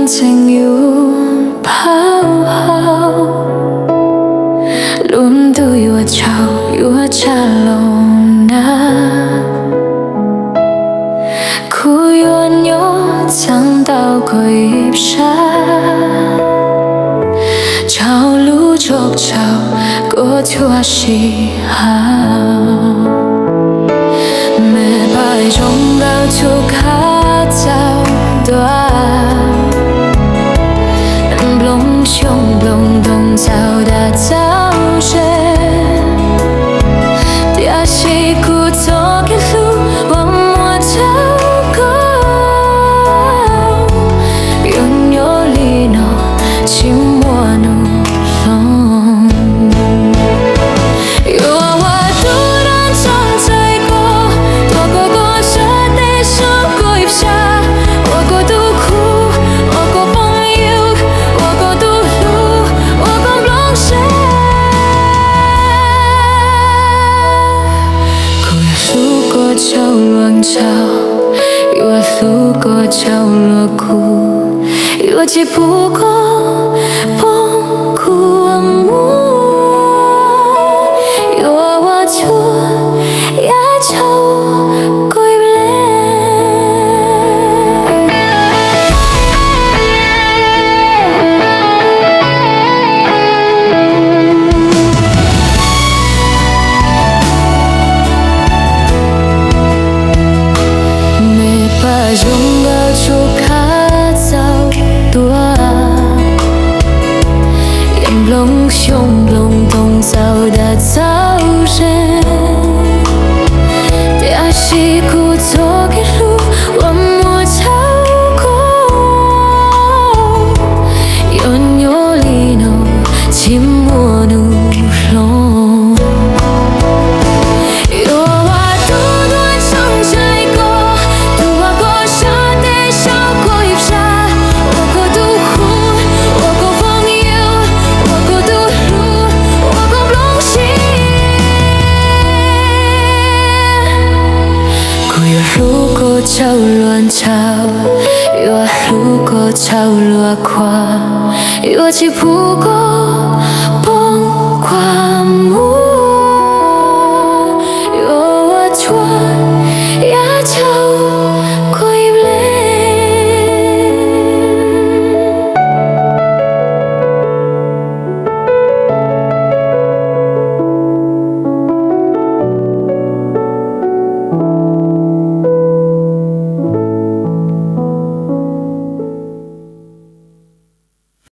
情有跑好，轮到我吵，我吵了那，苦有牛藏到归沙，朝路捉潮，过脱西哈，没白中高出卡早多。胸隆咚早的早晨，dia si ku toke lu wa mo tau ko yon yo lino chimwa no long yo wa tu dan son sai ko to ko ko sa te so ko ipsa wa ko tu ku wa ko pong you wa ko tu潮乱潮，我路过潮落哭，我只不过碰哭我木，我错也潮归来。用个出卡早多，眼龙胸隆咚早的早晨，dia si ku toke lu wa mo tau ko yon yo lino chimwa nu long。路过潮乱潮，我路过潮落垮，我只不过崩垮。